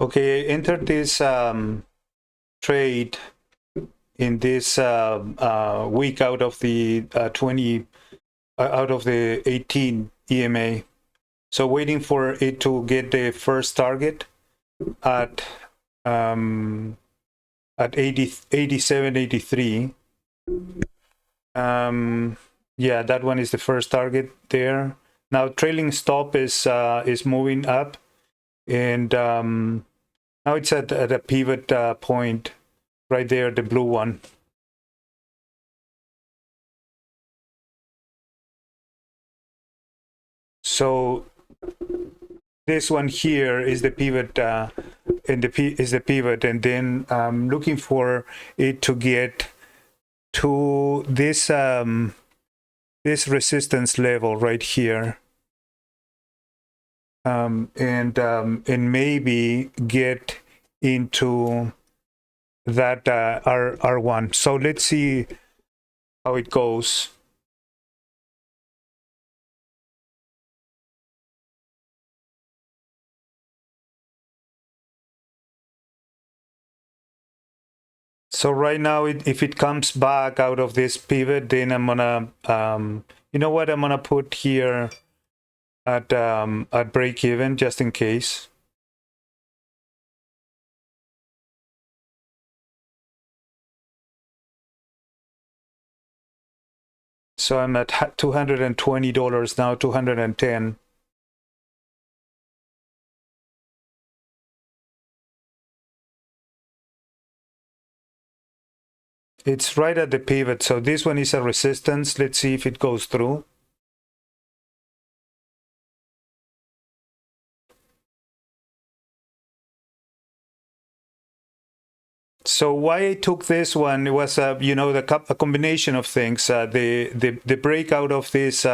Okay, I entered this trade in this week out of the 20, out of the 18 EMA. So waiting for it to get the first target at 80, 87, 83. Yeah, that one is the first target there. Now trailing stop is moving up, and now it's at a pivot point right there, the blue one. So this one here is the pivot, and the pivot, and then I'm looking for it to get to this this resistance level right here, and maybe get into that R1. So let's see how it goes. So right now, if it comes back out of this pivot, then I'm gonna, you know what, I'm gonna put here at break even just in case. So I'm at $220 now, 210. It's right at the pivot. So this one is a resistance. Let's see if it goes through. So why I took this one, it was you know, a combination of things. The breakout of this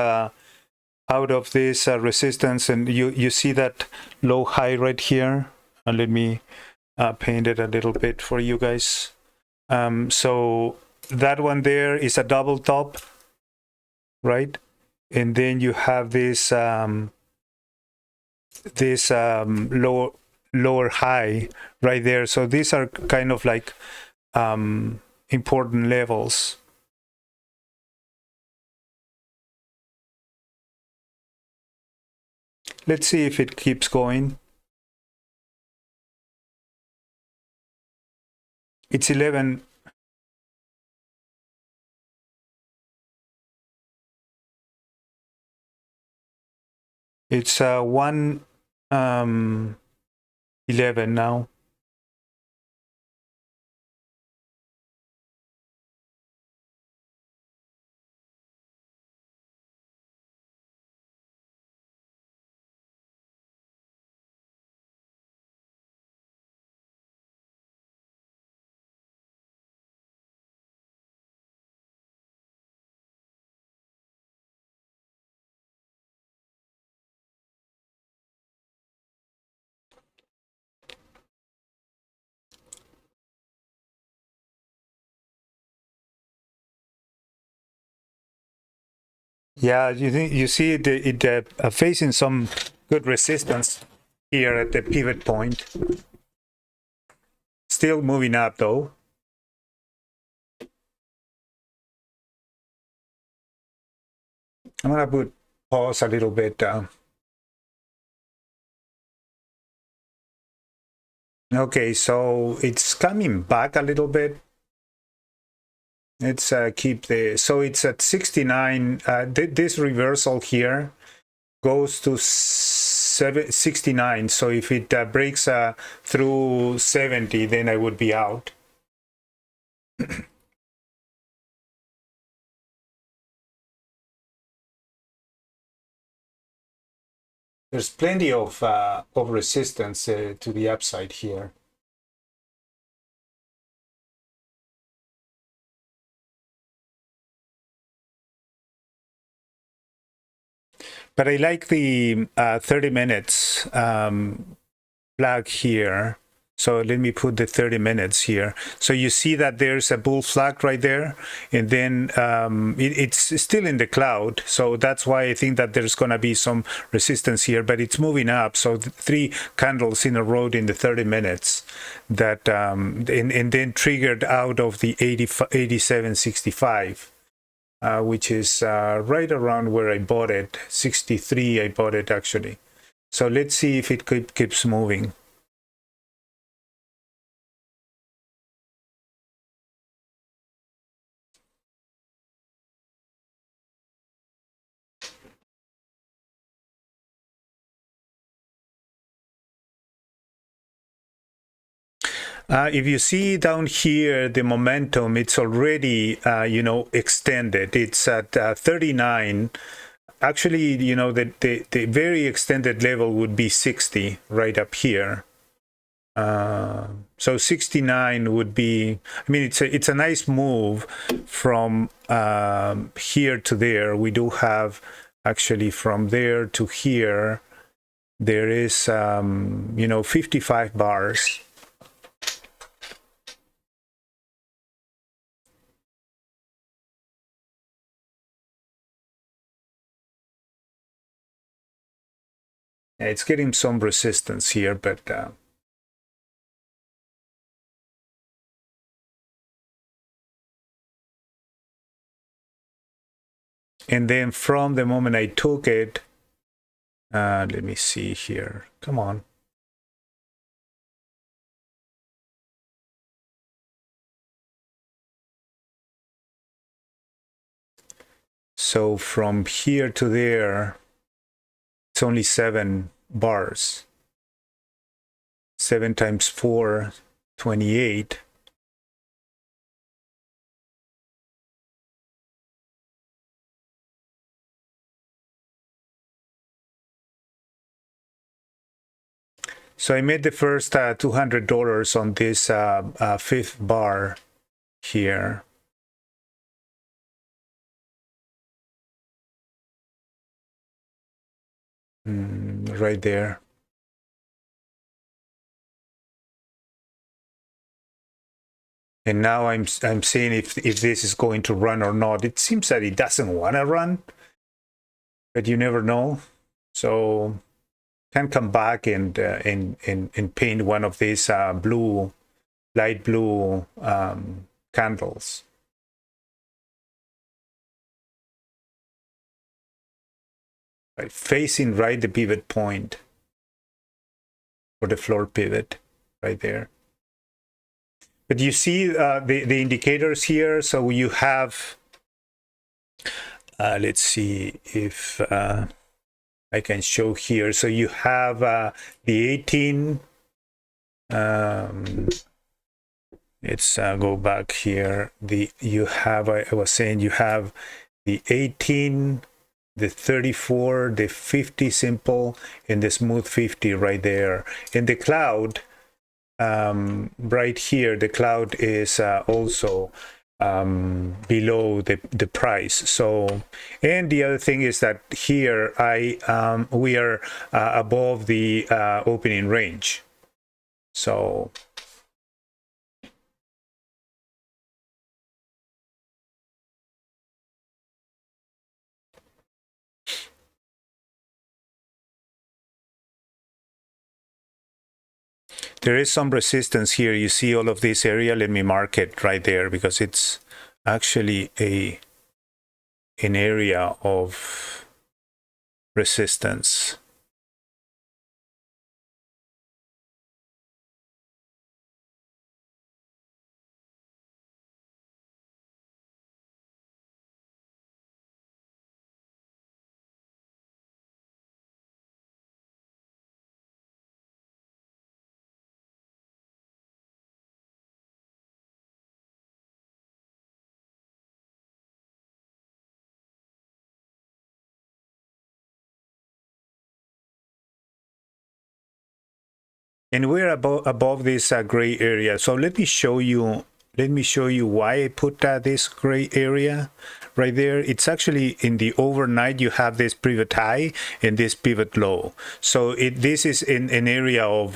resistance, and you see that low high right here. Let me paint it a little bit for you guys. So that one there is a double top, right? And then you have this lower high right there. So these are kind of like important levels. Let's see if it keeps going. It's 11. It's 111 now. Yeah, you see it facing some good resistance here at the pivot point. Still moving up though. I'm gonna pause a little bit. Okay, so it's coming back a little bit. Let's keep so it's at 69. This reversal here goes to 69. So if it breaks through 70, then I would be out. There's plenty of resistance to the upside here. But I like the 30 minutes flag here. So let me put the 30 minutes here. So you see that there's a bull flag right there, and then it's still in the cloud. So that's why I think that there's going to be some resistance here, but it's moving up. So 3 candles in a row in the 30 minutes that, and then triggered out of the 87.65. Which is right around where I bought it, 63 I bought it actually. So let's see if it keeps moving. If you see down here, the momentum, it's already, extended. It's at 39. Actually, the very extended level would be 60 right up here. So 69 would be, I mean, it's a nice move from here to there. We do have actually from there to here, there is, 55 bars. It's getting some resistance here, but and then from the moment I took it, let me see here. Come on. So from here to there, it's only 7 bars. 7 times 4, 28. So I made the first $200 on this 5th bar here. Right there. And now I'm seeing if this is going to run or not. It seems that it doesn't want to run, but you never know. So can come back and paint one of these light blue candles. Right, facing right the pivot point or the floor pivot right there. But you see the indicators here. So you have, let's see if I can show here. So you have the 18. Let's go back here. You have, I was saying, you have the 18, the 34, the 50 simple, and the smooth 50 right there. And the cloud, right here, the cloud is also below the price. So, and the other thing is that here we are above the opening range. So there is some resistance here. You see all of this area. Let me mark it right there because it's actually an area of resistance. And we're above this gray area. So let me show you why I put this gray area right there. It's actually in the overnight, you have this pivot high and this pivot low. So this is in an area of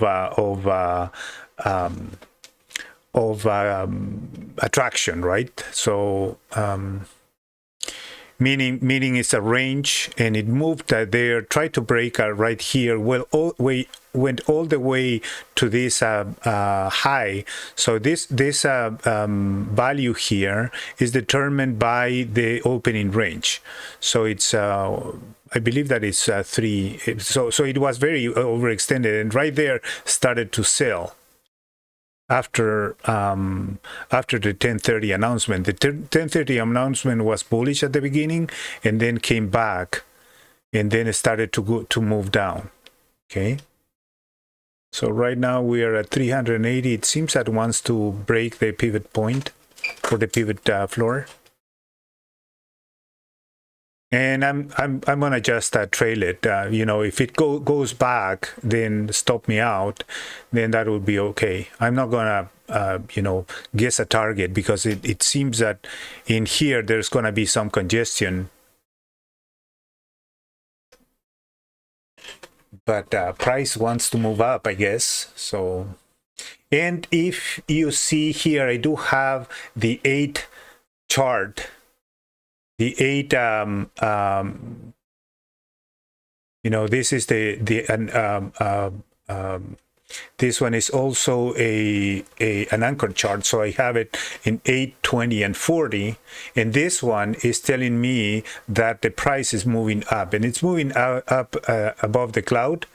attraction, right? So meaning it's a range, and it moved there, tried to break right here. Well, went all the way to this high. So this value here is determined by the opening range. So it's I believe that it's 3. So it was very overextended, and right there started to sell after the 10:30 announcement. The 10:30 announcement was bullish at the beginning, and then came back, and then it started to move down. Okay. So right now we are at 380. It seems that wants to break the pivot point or the pivot floor. And I'm gonna just trail it. If it goes back, then stop me out. Then that would be okay. I'm not gonna guess a target, because it seems that in here there's gonna be some congestion. But price wants to move up, I guess. So, and if you see here, I do have the 8 chart. The 8, this is this one is also an anchor chart. So I have it in 8, 20, and 40. And this one is telling me that the price is moving up, and it's moving up above the cloud.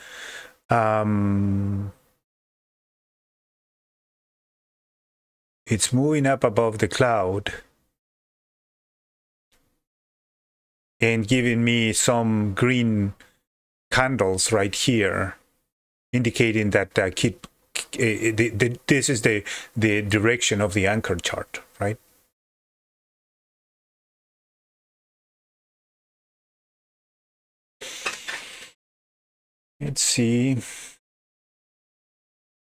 It's moving up above the cloud and giving me some green candles right here, indicating that this is the direction of the anchor chart, right? Let's see.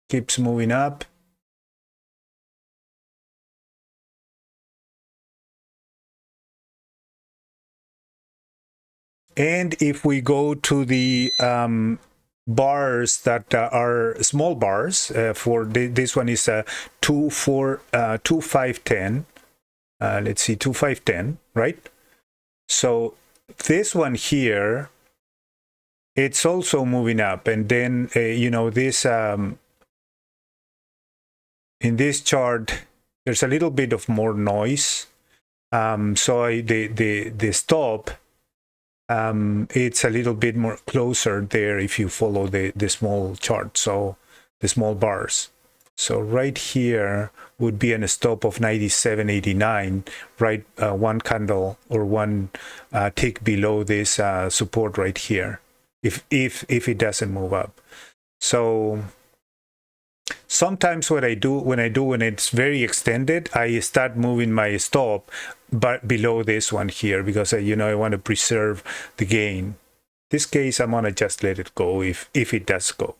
Keeps moving up. And if we go to the bars that are small bars, for this one is 2, 4, 2, 5, 10. Let's see, 2, 5, 10, right? So this one here, it's also moving up, and then this in this chart there's a little bit of more noise. So the stop, it's a little bit more closer there if you follow the small chart, so the small bars. So right here would be a stop of 97.89, right? One candle or one tick below this support right here, if it doesn't move up. So sometimes what I do when it's very extended, I start moving my stop but below this one here, because I want to preserve the gain. This case, I'm gonna just let it go if it does go.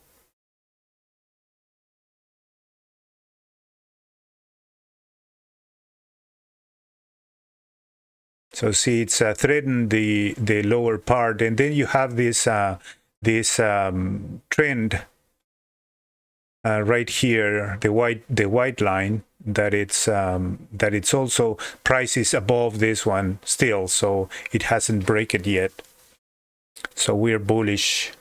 So see, it's threatened the lower part, and then you have this trend right here, the white line, that it's also prices above this one still, so it hasn't break it yet. So we're bullish.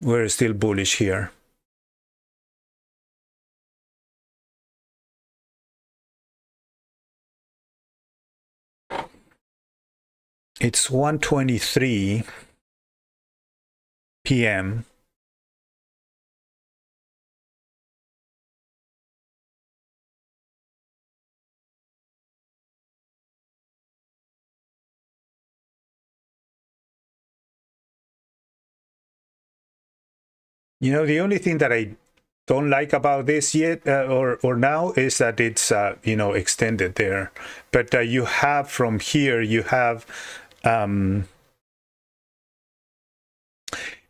We're still bullish here. It's 1:23 p.m. The only thing that I don't like about this yet or now is that it's extended there, but you have from here, you have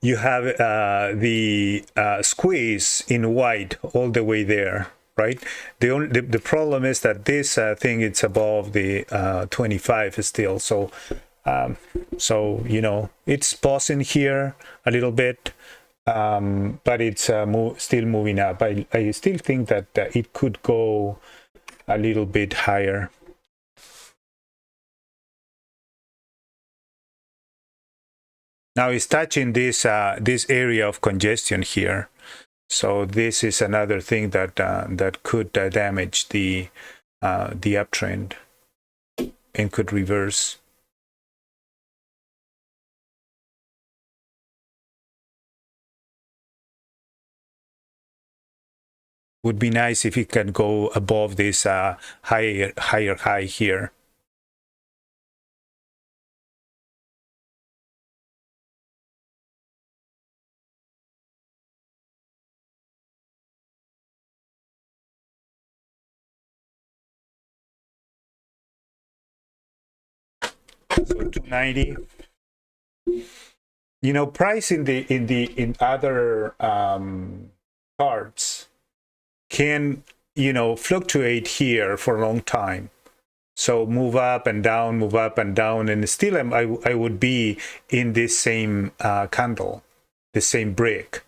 the squeeze in white all the way there, right? The problem is that this thing, it's above the 25 still, so it's pausing here a little bit. but it's still moving up. I still think that it could go a little bit higher. Now it's touching this area of congestion here, so this is another thing that that could damage the uptrend and could reverse. Would be nice if it can go above this higher high here. So 290. You know, price in other charts can, you know, fluctuate here for a long time. So move up and down, move up and down, and still I would be in this same candle, the same break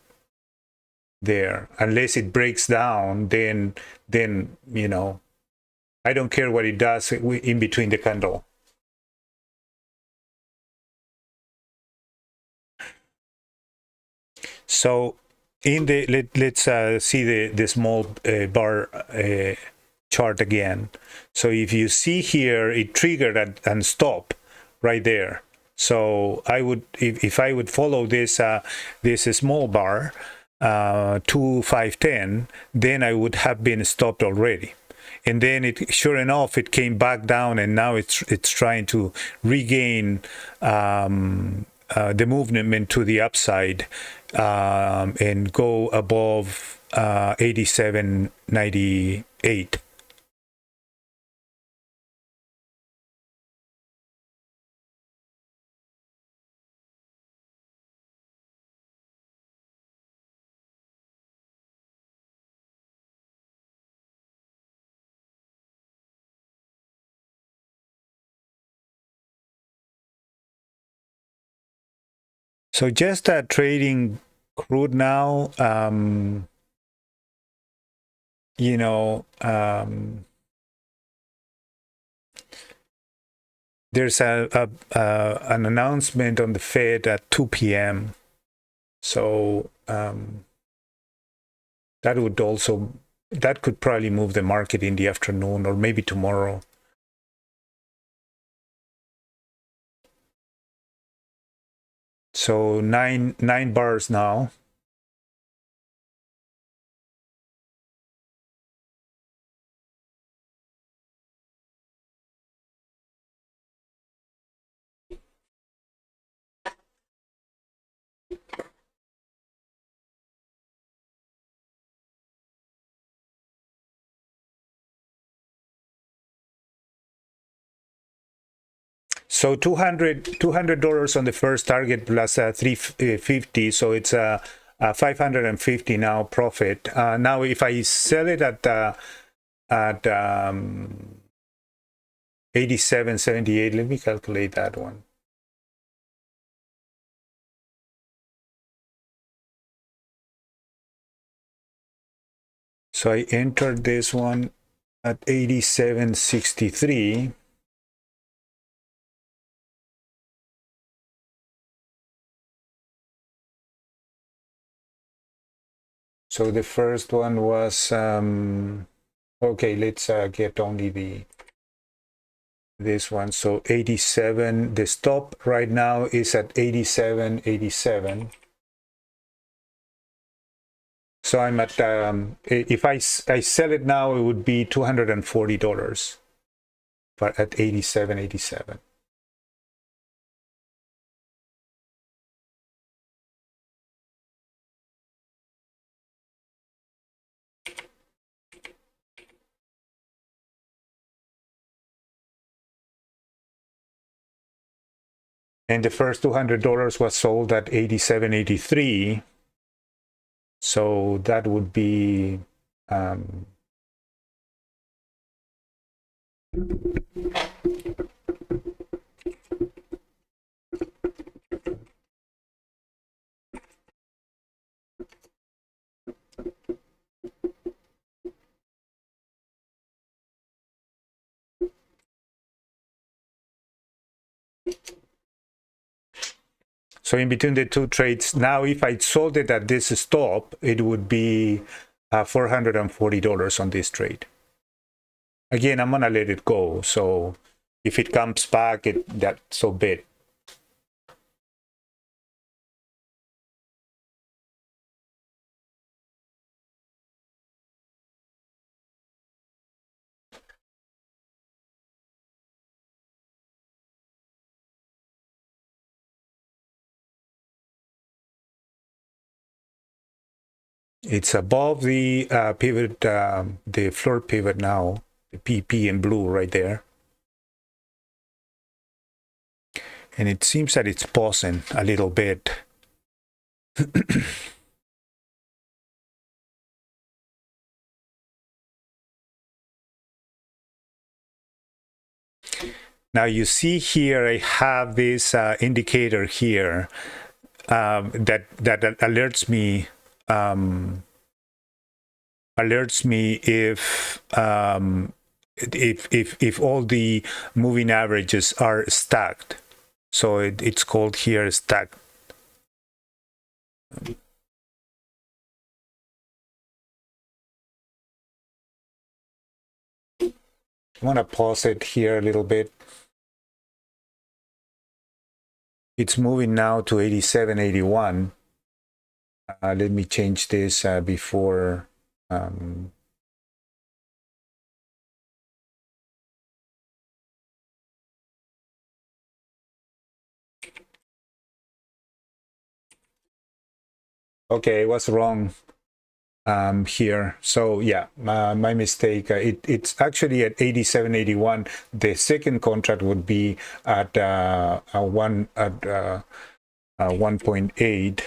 there. Unless it breaks down, then you know, I don't care what it does in between the candle. So in the let's see the small bar chart again. So if you see here, it triggered and stop right there. So I would, if I would follow this this small bar 2510, then I would have been stopped already. And then it, sure enough, it came back down, and now it's trying to regain the movement to the upside and go above 87.98. So just trading crude now, you know, there's an announcement on the Fed at 2 p.m. So that would also, that could probably move the market in the afternoon or maybe tomorrow. So nine bars now. So $200 on the first target plus 350, so it's 550 now profit. Now if I sell it at 87.78, let me calculate that one. So I entered this one at 87.63. So the first one was okay, let's get only this one. So 87, the stop right now is at 87.87. So I'm at if I sell it now, it would be $240, but at 87.87. And the first $200 was sold at 87.83. So that would be So in between the two trades, now if I sold it at this stop, it would be $440 on this trade. Again, I'm gonna let it go. So if it comes back, that's so big. It's above the pivot, the floor pivot now, the PP in blue right there. And it seems that it's pausing a little bit. Now you see here, I have this indicator here that alerts me if all the moving averages are stacked. So it's called here stacked. I'm gonna pause it here a little bit. It's moving now to 87.81. Let me change this before. Okay, I was wrong here. So yeah, my mistake. It's actually at 87.81. The second contract would be at 1.8.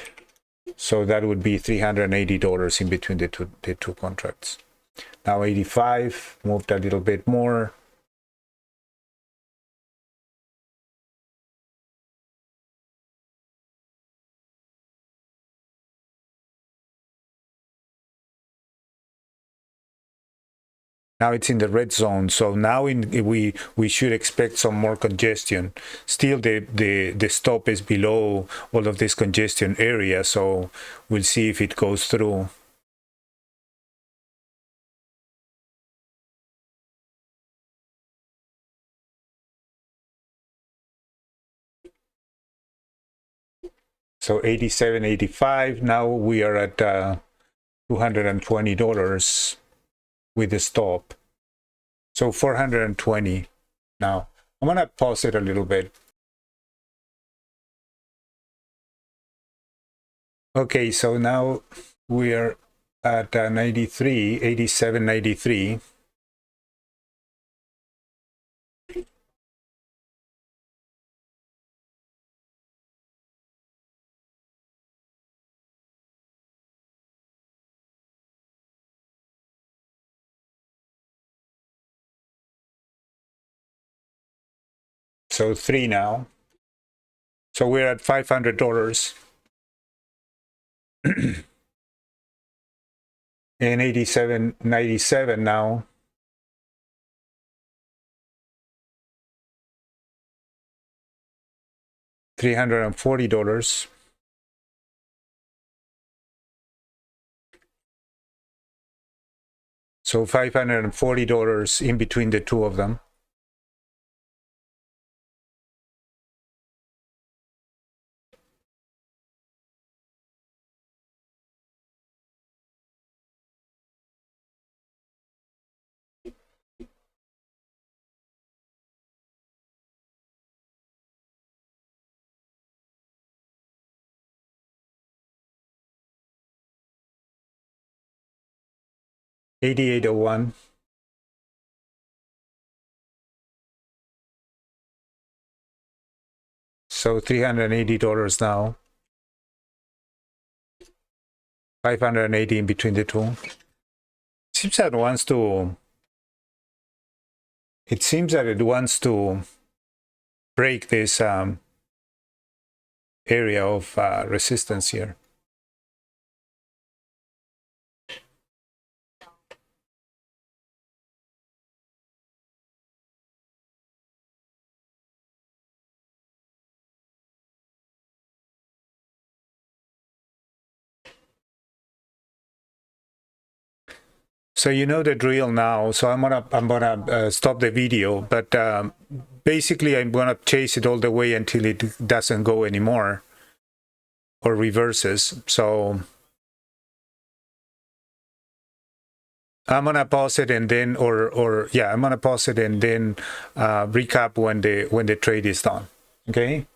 So that would be $380 in between the two contracts. Now 85 moved a little bit more. Now it's in the red zone, so now we should expect some more congestion. Still, the stop is below all of this congestion area, so we'll see if it goes through. So 87, 85. Now we are at $220 with the stop. So 420 now. I'm gonna pause it a little bit. Okay, so now we are at 93, 87, 93. So 3 now. So we're at $500. And 87.97 now. $340. So $540 in between the two of them. $88.01. So $380 now. 580 in between the two. Seems that it seems that it wants to break this area of resistance here. So you know the drill now. So I'm gonna stop the video, but basically I'm gonna chase it all the way until it doesn't go anymore or reverses. So I'm gonna pause it and then, or yeah, I'm gonna pause it and then recap when the trade is done. Okay.